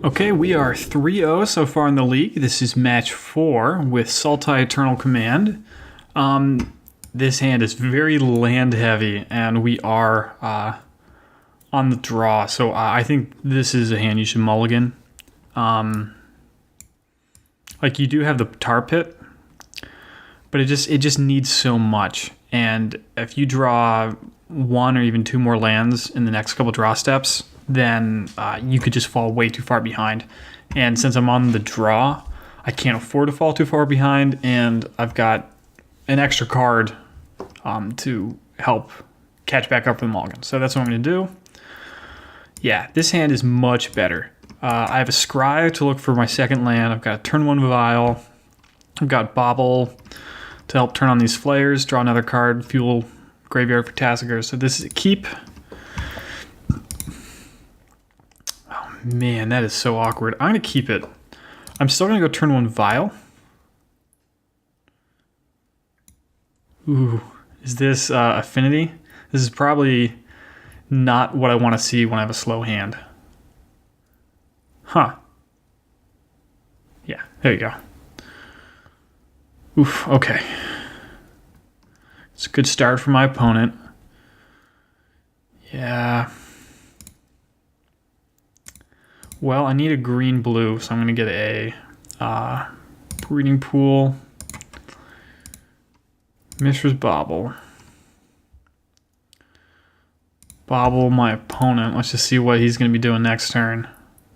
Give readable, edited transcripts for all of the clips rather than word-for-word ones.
Okay, we are 3-0 so far in the league. This is match 4 with Sultai Eternal Command. This hand is very land heavy, and we are on the draw. So I think this is a hand you should mulligan. Like, you do have the tar pit, but it just needs so much. And if you draw 1 or even 2 more lands in the next couple draw steps, then you could just fall way too far behind. And since I'm on the draw, I can't afford to fall too far behind, and I've got an extra card to help catch back up for the mulligan. So that's what I'm going to do. Yeah, this hand is much better. I have a Scry to look for my second land. I've got a turn 1 Vial. I've got Bobble to help turn on these flares, draw another card, fuel graveyard for Tassiger. So this is a keep. Oh man, that is so awkward. I'm going to keep it. I'm still going to go turn 1 Vial. Ooh, is this Affinity? This is probably not what I want to see when I have a slow hand. Huh. Yeah, there you go. Oof, okay. It's a good start for my opponent. Yeah. Well, I need a green-blue, so I'm going to get a breeding pool. Mishra's Bobble. Bobble my opponent. Let's just see what he's going to be doing next turn.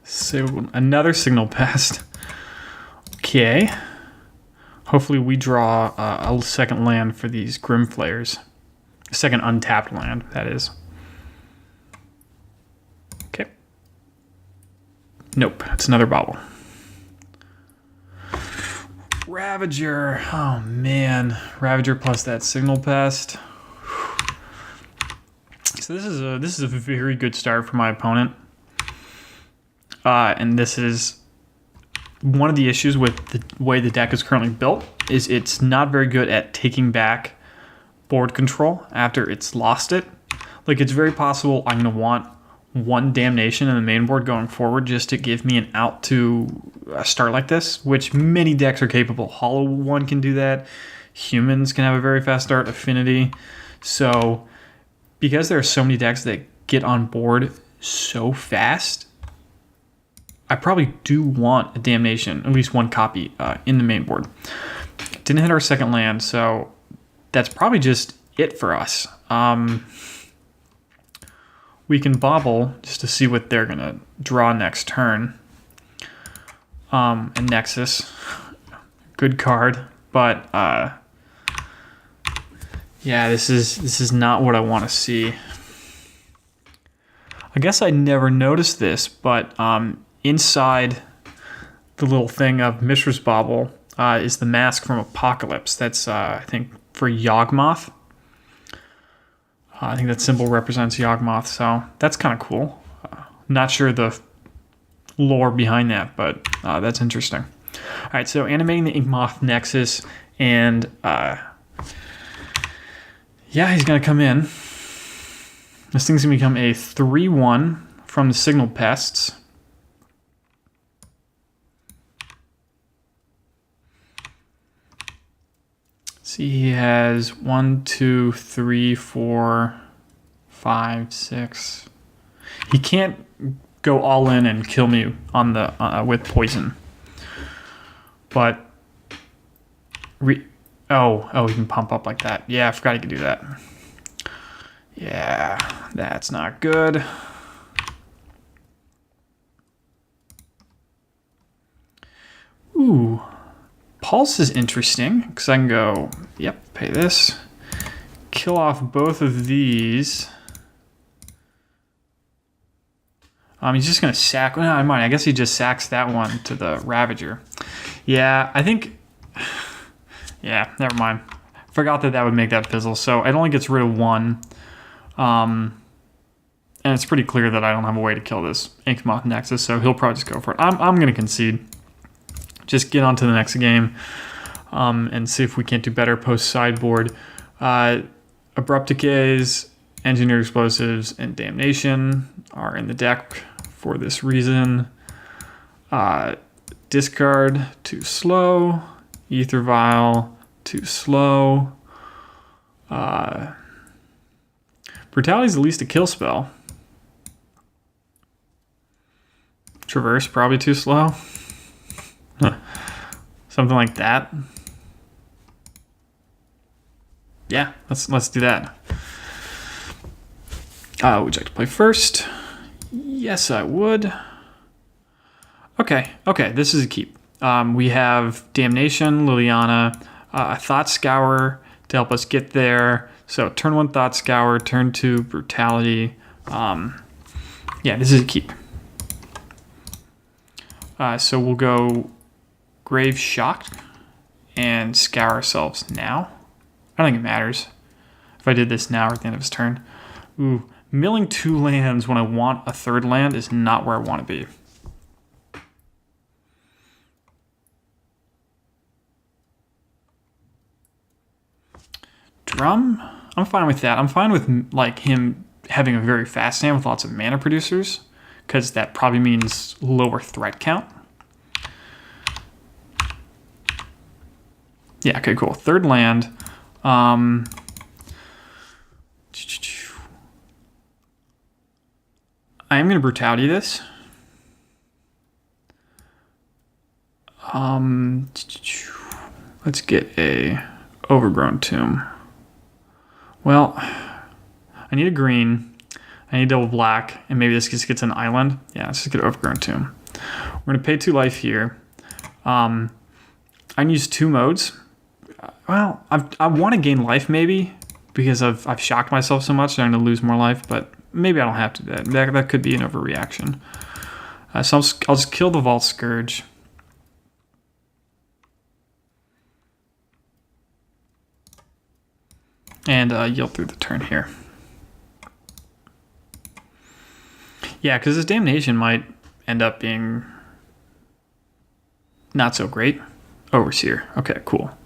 So another Signal Pest. Okay. Hopefully we draw a second land for these Grim Flayers. A second untapped land, that is. Okay. Nope, it's another Bobble. Ravager. Oh man. Ravager plus that Signal Pest. So this is a very good start for my opponent. And this is one of the issues with the way the deck is currently built, is it's not very good at taking back board control after it's lost it. Like, it's very possible I'm going to want 1 Damnation in the main board going forward just to give me an out to a start like this, which many decks are capable. Hollow One can do that. Humans can have a very fast start. Affinity. So because there are so many decks that get on board so fast, I probably do want a Damnation, at least 1 copy in the main board. Didn't hit our second land, so that's probably just it for us. We can Bobble just to see what they're going to draw next turn. And Nexus, good card, but yeah, this is not what I want to see. I guess I never noticed this, but inside the little thing of Mishra's Bobble is the mask from Apocalypse. That's, I think, for Yawgmoth. I think that symbol represents Yawgmoth, so that's kind of cool. Not sure the lore behind that, but that's interesting. All right, so animating the Inkmoth Nexus, and yeah, he's going to come in. This thing's going to become a 3-1 from the Signal Pests. See, he has 1, 2, 3, 4, 5, 6. He can't go all in and kill me on the with poison. But oh, he can pump up like that. Yeah, I forgot he could do that. Yeah, that's not good. Ooh. Pulse is interesting, because I can go, yep, pay this. Kill off both of these. He's just going to sack... No, I might. I guess he just sacks that one to the Ravager. Yeah, I think... Yeah, never mind. Forgot that would make that fizzle. So it only gets rid of 1. And it's pretty clear that I don't have a way to kill this Inkmoth Nexus, so he'll probably just go for it. I'm going to concede. Just get on to the next game and see if we can't do better post-sideboard. Abrupt Decays, Engineered Explosives, and Damnation are in the deck for this reason. Discard, too slow. Aether Vial, too slow. Brutality is at least a kill spell. Traverse, probably too slow. Something like that. Yeah, let's do that. Would you like to play first? Yes, I would. Okay, this is a keep. We have Damnation, Liliana, Thought Scour to help us get there. So turn 1 Thought Scour, turn 2 Brutality. Yeah, this is a keep. So we'll go Grave Shocked and scour ourselves now. I don't think it matters if I did this now or at the end of his turn. Ooh, milling 2 lands when I want a 3rd land is not where I want to be. Drum? I'm fine with that. I'm fine with like him having a very fast hand with lots of mana producers, because that probably means lower threat count. Yeah, okay, cool. 3rd land. I am going to Brutality this. Let's get a Overgrown Tomb. Well, I need a green. I need double black, and maybe this just gets an island. Yeah, let's just get an Overgrown Tomb. We're going to pay 2 life here. I can use 2 modes. Well, I want to gain life maybe, because I've shocked myself so much that I'm going to lose more life, but maybe I don't have to do that. That could be an overreaction. So I'll just kill the Vault Scourge. And yield through the turn here. Yeah, because this Damnation might end up being not so great. Overseer. Okay, cool.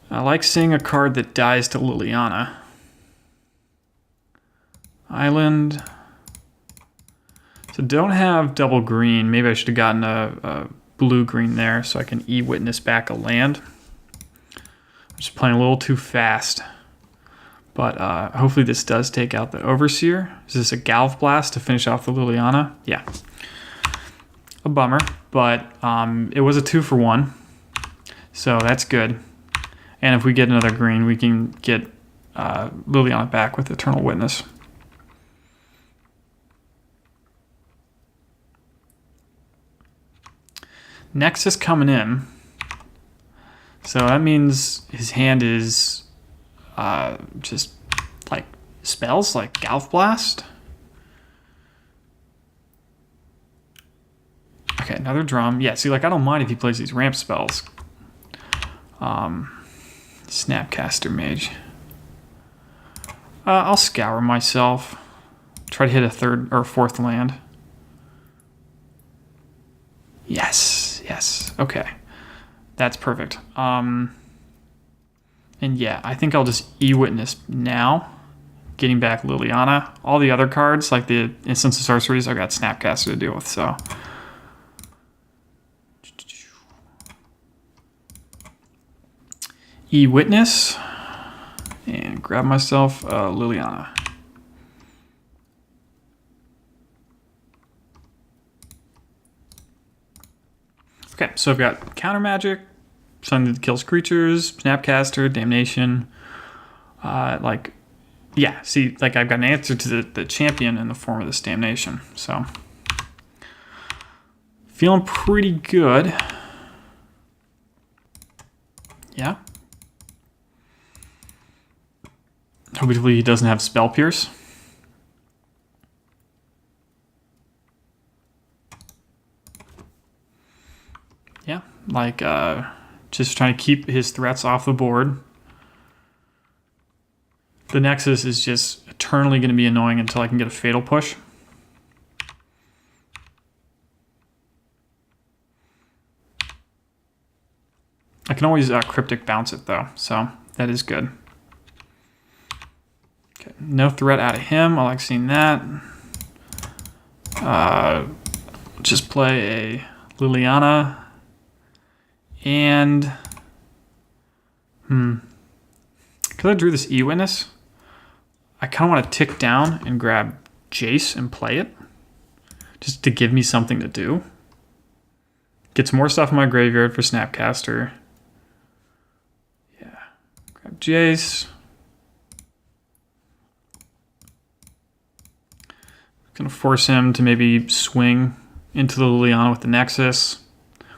I like seeing a card that dies to Liliana. Island. So don't have double green. Maybe I should have gotten a blue-green there so I can E-Witness back a land. I'm just playing a little too fast. But hopefully this does take out the Overseer. Is this a Galv Blast to finish off the Liliana? Yeah. A bummer, but it was a 2-for-1. So that's good. And if we get another green, we can get Liliana back with Eternal Witness. Nexus coming in. So that means his hand is just like spells, like Galv Blast. Okay, another drum. Yeah, see, like I don't mind if he plays these ramp spells. Snapcaster Mage. I'll scour myself. Try to hit a 3rd or 4th land. Yes. Okay. That's perfect. And yeah, I think I'll just E-Witness now. Getting back Liliana. All the other cards, like the Instants of Sorceries, I've got Snapcaster to deal with, so. E-Witness. And grab myself Liliana. Okay, so I've got Counter Magic, something that kills creatures, Snapcaster, Damnation. Yeah, see, like I've got an answer to the champion in the form of this Damnation. So, feeling pretty good. Yeah. Hopefully he doesn't have Spell Pierce. Yeah, like just trying to keep his threats off the board. The Nexus is just eternally going to be annoying until I can get a Fatal Push. I can always Cryptic Bounce it though, so that is good. Okay, no threat out of him. I like seeing that. just play a Liliana and because I drew this E-Witness, I kind of want to tick down and grab Jace and play it just to give me something to do. Get some more stuff in my graveyard for Snapcaster. Yeah, grab Jace. Gonna force him to maybe swing into the Liliana with the Nexus,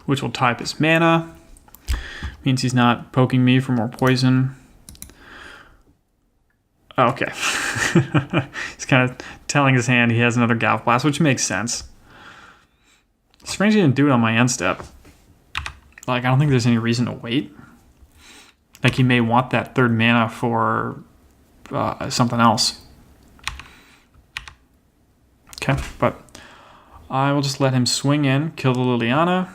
which will type his mana. Means he's not poking me for more poison. Okay. He's kind of telling his hand he has another Galv Blast, which makes sense. Strange he didn't do it on my end step. Like, I don't think there's any reason to wait. Like, he may want that third mana for something else. Okay, but I will just let him swing in, kill the Liliana.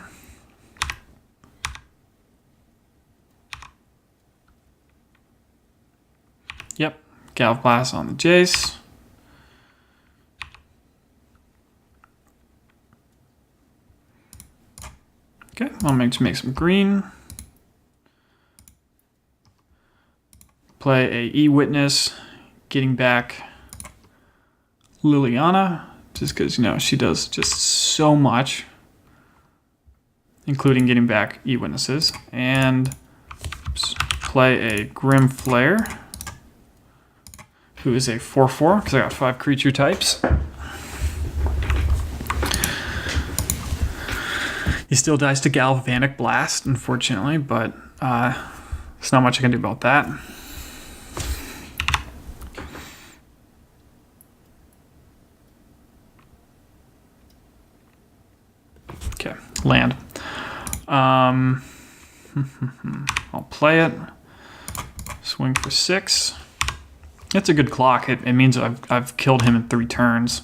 Yep, Galv Blast on the Jace. Okay, I'll make some green. Play a E-Witness, getting back Liliana, just because, you know, she does just so much, including getting back E-Witnesses. And play a Grim Flare, who is a 4/4, because I got 5 creature types. He still dies to Galvanic Blast, unfortunately, but there's not much I can do about that. Okay, land. I'll play it. Swing for 6. That's a good clock. It means I've killed him in 3 turns.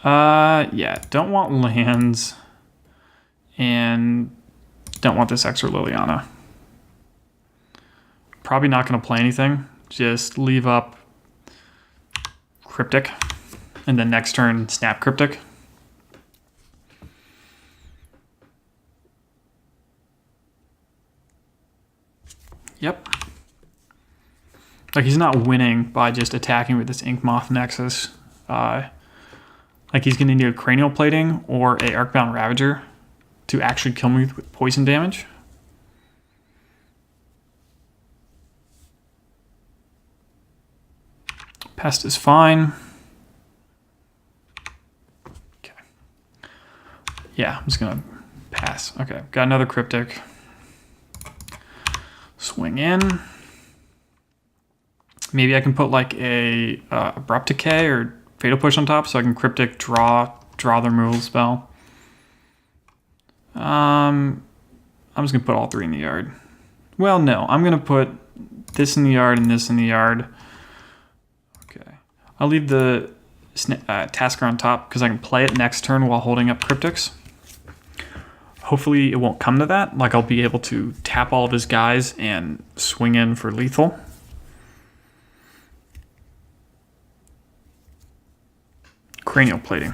Yeah, don't want lands and don't want this extra Liliana. Probably not going to play anything. Just leave up Cryptic and then next turn snap Cryptic. Yep. Like, he's not winning by just attacking with this Ink Moth Nexus. Like, he's going to need a Cranial Plating or a Arcbound Ravager to actually kill me with poison damage. Pest is fine. Okay. Yeah, I'm just going to pass. Okay, got another Cryptic. Swing in. Maybe I can put like a Abrupt Decay or Fatal Push on top so I can Cryptic draw the removal spell. I'm just going to put all 3 in the yard. Well, no. I'm going to put this in the yard and this in the yard. Okay. I'll leave the Tasker on top because I can play it next turn while holding up Cryptics. Hopefully it won't come to that. Like, I'll be able to tap all of his guys and swing in for lethal. Cranial Plating.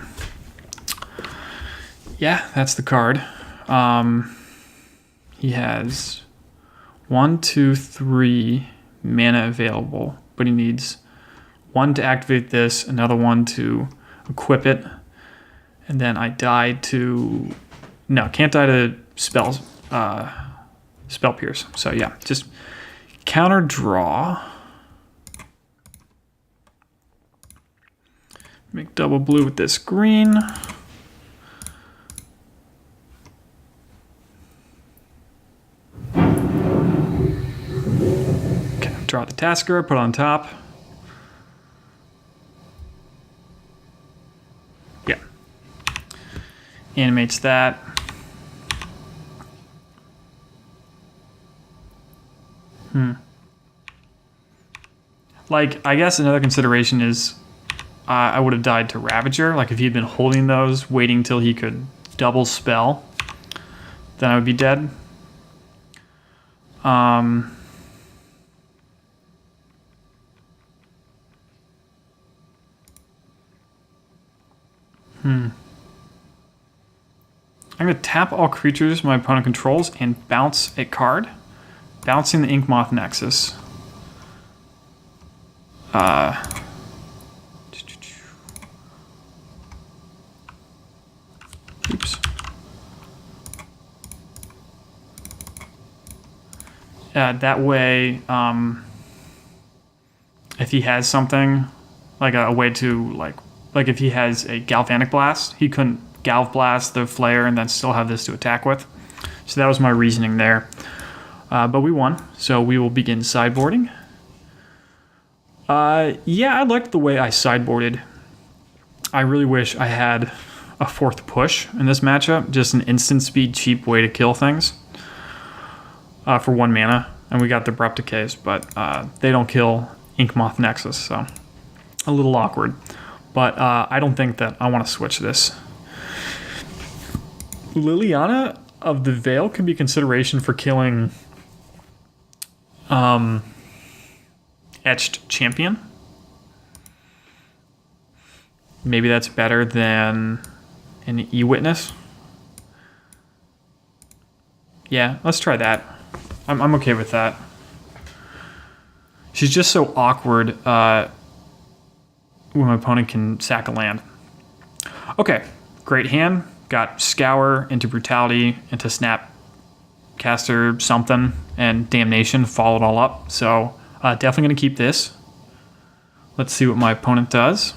Yeah, that's the card. He has 1, 2, 3 mana available, but he needs 1 to activate this, another 1 to equip it, and then I die to... No, can't die to spells, Spell Pierce. So yeah, just counter draw. Make double blue with this green. Okay, draw the Tasker, put on top. Yeah. Animates that. Like, I guess another consideration is I would have died to Ravager. Like, if he'd been holding those, waiting till he could double spell, then I would be dead. I'm going to tap all creatures my opponent controls and bounce a card. Bouncing the Inkmoth Nexus. Oops. That way, if he has something, like a way to, like if he has a Galvanic Blast, he couldn't Galv Blast the Flare and then still have this to attack with. So that was my reasoning there. But we won, so we will begin sideboarding. Yeah, I liked the way I sideboarded. I really wish I had a 4th push in this matchup, just an instant speed, cheap way to kill things for 1 mana. And we got the Abrupt Decays, but they don't kill Inkmoth Nexus, so a little awkward. But I don't think that I want to switch this. Liliana of the Veil could be consideration for killing Etched Champion. Maybe that's better than an E-Witness. Yeah, let's try that. I'm okay with that. She's just so awkward when my opponent can sack a land. Okay, great hand. Got Scour into Brutality, into Snapcaster something, and Damnation followed all up. So definitely going to keep this. Let's see what my opponent does.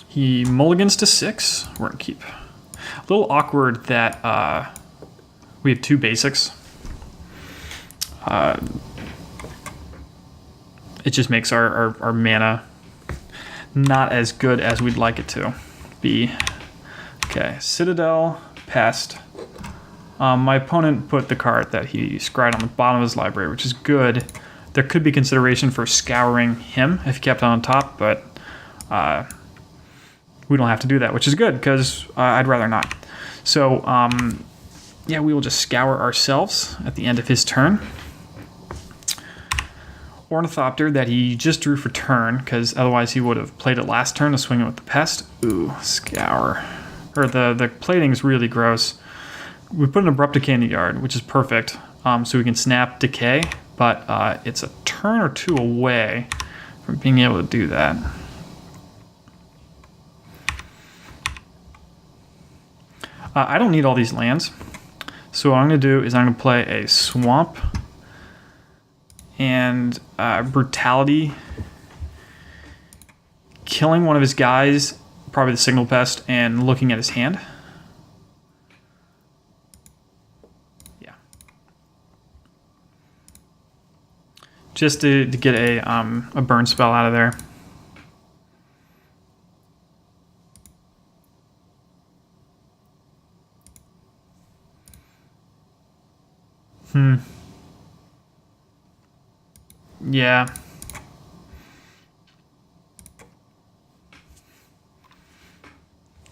He mulligans to 6. We're going to keep. A little awkward that we have 2 basics. It just makes our mana not as good as we'd like it to be. Okay, Citadel, Pest. My opponent put the card that he scryed on the bottom of his library, which is good. There could be consideration for scouring him if he kept on top, but we don't have to do that, which is good because I'd rather not. So, yeah, we will just scour ourselves at the end of his turn. Ornithopter that he just drew for turn, because otherwise he would have played it last turn to swing it with the Pest. Ooh, Scour. Or the plating is really gross. We put an Abrupt Decay in the yard, which is perfect, so we can snap Decay, but it's a turn or 2 away from being able to do that. I don't need all these lands, so what I'm going to do is I'm going to play a Swamp and Brutality, killing one of his guys, probably the Signal Pest, and looking at his hand. Yeah. Just to get a burn spell out of there. Yeah.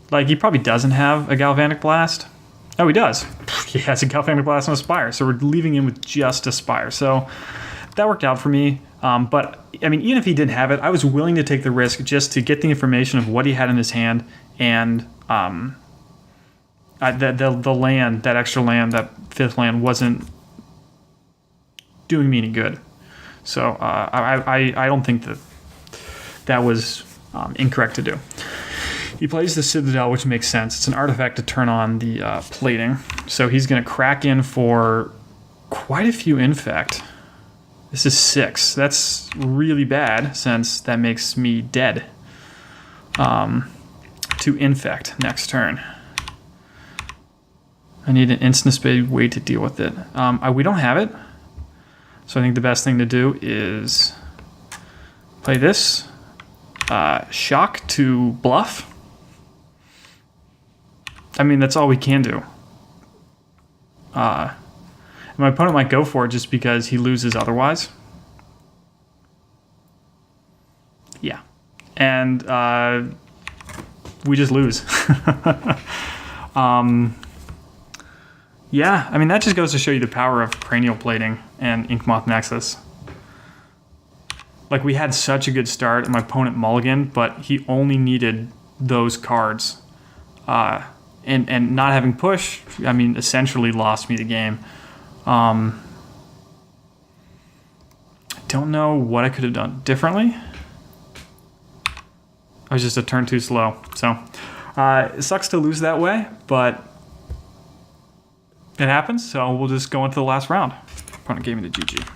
Like, he probably doesn't have a Galvanic Blast. Oh, he does. He has a Galvanic Blast and a Spire, so we're leaving him with just a Spire. So that worked out for me. But, I mean, even if he didn't have it, I was willing to take the risk just to get the information of what he had in his hand and the land, that extra land, that 5th land, wasn't doing me any good. So I don't think that was incorrect to do. He plays the Citadel, which makes sense. It's an artifact to turn on the plating. So he's going to crack in for quite a few Infect. This is 6. That's really bad, since that makes me dead. To Infect next turn. I need an instant speed way to deal with it. We don't have it. So I think the best thing to do is play this. Shock to bluff. I mean, that's all we can do. My opponent might go for it just because he loses otherwise. Yeah. And we just lose. Yeah, I mean, that just goes to show you the power of Cranial Plating and Inkmoth Nexus. Like, we had such a good start, and my opponent mulliganed, but he only needed those cards. And not having push, I mean, essentially lost me the game. I don't know what I could have done differently. I was just a turn too slow. So, it sucks to lose that way, but it happens. So we'll just go into the last round. Opponent gave me the GG.